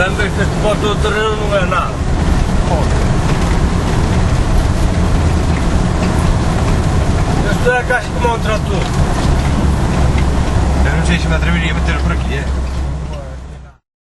Também que se bota o terreno não é nada. Isto é a caixa de mão trator. Eu não sei se me atreveria a meter por aqui, é?